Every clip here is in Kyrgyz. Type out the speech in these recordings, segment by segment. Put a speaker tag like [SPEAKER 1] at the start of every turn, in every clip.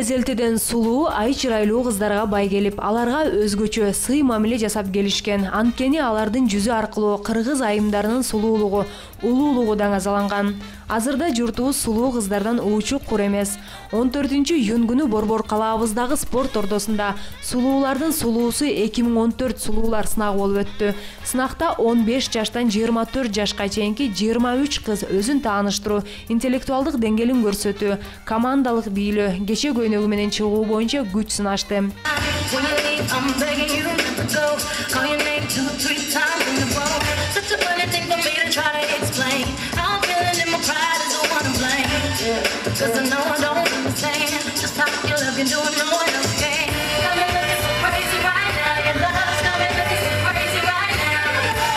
[SPEAKER 1] эзелтеден сулуу, ай чырайлуу кыздарга бай келип, аларга өзгөчө сый мамиле жасап келишкен. Анткени алардын жүзү аркылуу кыргыз айымдарынын сулуулугу, улуулугу даңазаланган. Азырда журтубуз сулуу кыздардан уучук кур эмес. 14-июнь күнү Борбор калаабыздагы спорт ордосунда сулуулардын сулуусу 2014 сулуулар сынагы болуп өттү. Сынакта 15 жаштан 24 жашка чейинки 23 кыз өзүн тааныштыруу, интеллектуалдык деңгээлин көрсөтүү, командалык бийлөө, кече көйнөгү менен чыгуу боюнча күч сынашты. Cause I know I don't understand just how you look and doing no one else can. Got me looking so crazy right now. Your love's got me looking so crazy right now.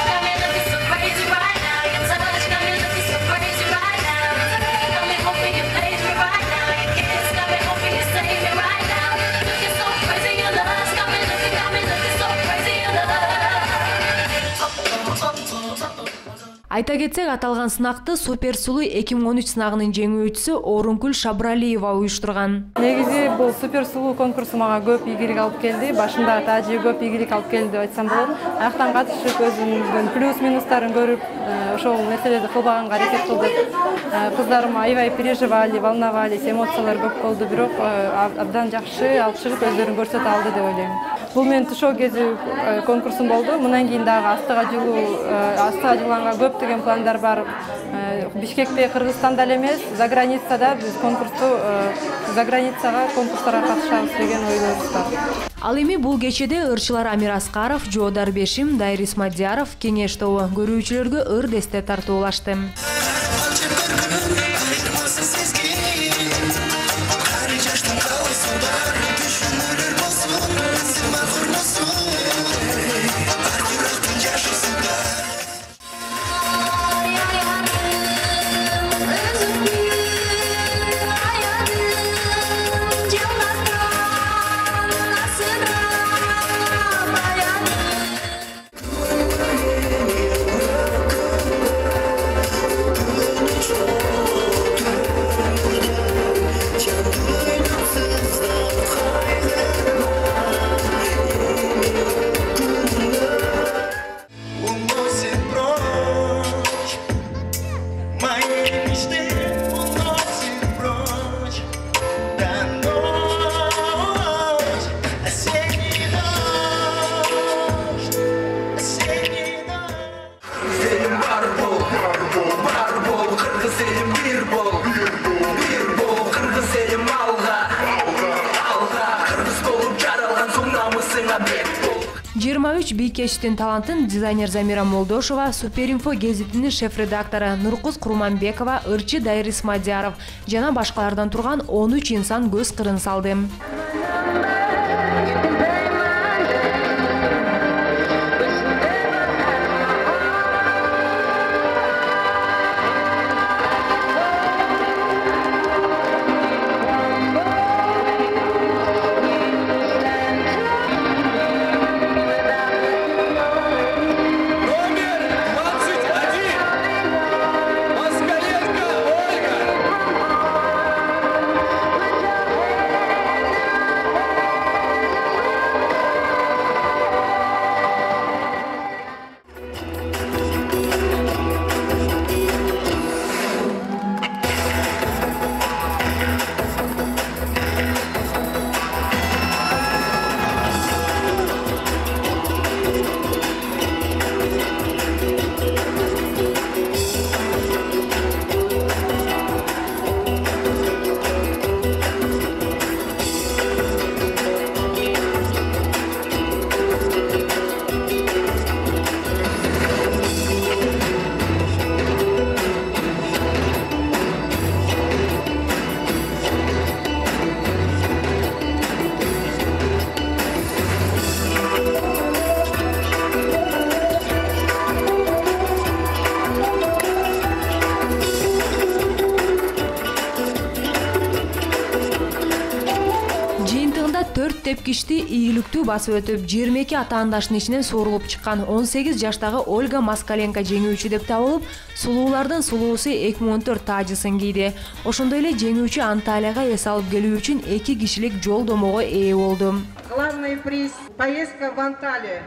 [SPEAKER 1] Got me looking so crazy right now. Your touch got me looking so crazy right now. Got me hoping you play me right now. Your kiss got me hoping you save me right now. Looking so crazy, your love's got me looking so crazy, your love. Айта кетсек, аталган сынакты Супер сулуу 2013 сынагынын жеңүүчүсү Орункүл Шабралиева уюштурган.
[SPEAKER 2] Негизи бул Супер сулуу конкурсу мага көп ийгилик алып келди. Башында тажы көп ийгилик алып келди деп айтсам болот. Аяктан катышып өзүмдүн плюс минустарын көрүп, ошол нерселерди кылбаганга аракет кылдык. Кыздарым аябай переживали, волновались, эмоциялар көп болду, бирок абдан жакшы алып чыгып өздөрүн көрсөтө алды деп ойлойм. Бул менин тушоо кезүү конкурсум болду. Мындан кийин дагы астыга жылганга көптөгөн пландар бар. Бишкекте, Кыргызстанда эле эмес, за границада биз конкурстарга катышабыз деген ойлорубуз бар.
[SPEAKER 1] Ал эми бул кечеде ырчылар Амир Аскаров, Жоодар Бешим, Дайрис Мадияров кеңеш тобу көрүүчүлөргө ыр десте тартуулашты. Бийкечтин талантын дизайнер Замира Молдошова, Суперинфо гезитинин шеф-редактору Нуркуз Курманбекова, ырчы Дайрис Мадияров жана башкалардан турган 13 инсан көз кырын салды. 4 тепкичти ийгиликтүү басып өтүп 22 атаандаштын ичинен суурулуп чыккан 18 жаштагы Ольга Москаленко жеңүүчү деп табылып, сулуулардын сулуусу 2014 таажысын кийди. Ошондой эле жеңүүчү Анталияга эс алып келүү үчүн 2 кишилик жолдомого ээ болду.
[SPEAKER 3] Главный приз – поездка в Анталию.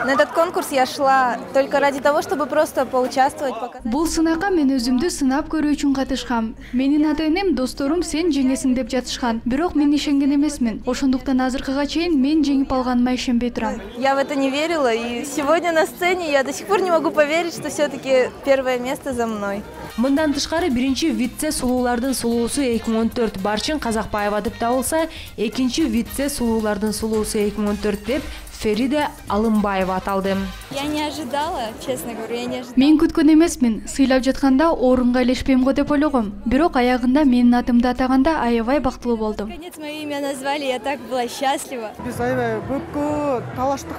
[SPEAKER 4] На этот конкурс я шла только ради того, чтобы просто поучаствовать, показать.
[SPEAKER 5] Бул сынакка мен өзүмдү сынап көрүү үчүн катышкам. Менин ата-энем, досторум сен жеңесиң деп жатышкан. Бирок мен ишенген эмесмин. Ошондуктан азыркыга чейин мен жеңип алганыма ишенбей турам.
[SPEAKER 4] Я в это не верила, и сегодня на сцене я до сих пор не могу поверить, что все-таки первое место за мной.
[SPEAKER 1] Мындан тышкары биринчи витсе сулуулардын сулуусу 2014 Барчын Казакбаева деп табылса, экинчи витсе сулуулардын сулуусу 2014 деп Фериде Алымбаева аталды.
[SPEAKER 4] Я не ожидала, честно говорю, я не ожидала.
[SPEAKER 5] Мен күткөн эмесмин. Сыйлап жатканда орунга илешпейм го деп ойлогом. Бирок аягында менин атымды атаганда аябай бактылуу болдум.
[SPEAKER 4] Наконец мое имя назвали, я так была счастлива.
[SPEAKER 6] Биз аябай көпкө талаштык,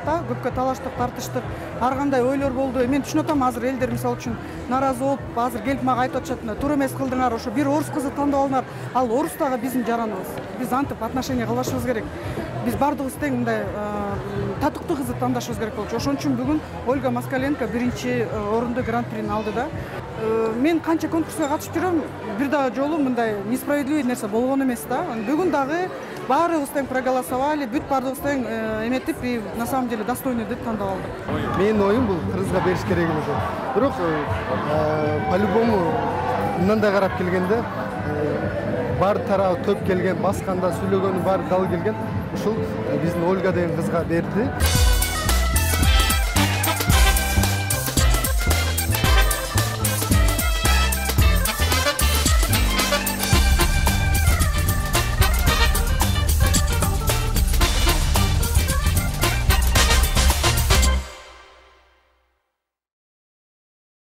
[SPEAKER 6] тартыштык. Ар кандай ойлор болду. Мен түшүнүп атам, азыр элдер мисалы үчүн наразы болуп, азыр келип мага айтып атышат, туура эмес кылдыңар, ошо бир орус кызы тандап алдыңар. Ал орустагы биздин жараныбыз. Биз антип отношения кылышыбыз керек. Биз бардыгыбыз тең мындай татыктуу кызды тандашыбыз керек болчу. Ошон үчүн бүгүн Ольга Москаленко биринчи орунду гран-прини алды да. Мен канча конкурска катышып жүрөм, бир да жолу мындай несправедливый нерсе болгон эмес да. Бүгүн дагы баарыбыз тең проголосовали, бүт бардыгыбыз тең эметип, и на самом деле достойный деп тандап алдык.
[SPEAKER 7] Менин оюм бул кыргызга бериш керек эле. Бирок по-любому мындай карап келгенде бар тарабы төп келген, басканда сүйлөгөнү баары дал келген. Ушул биздин Ольга деген кызга берди.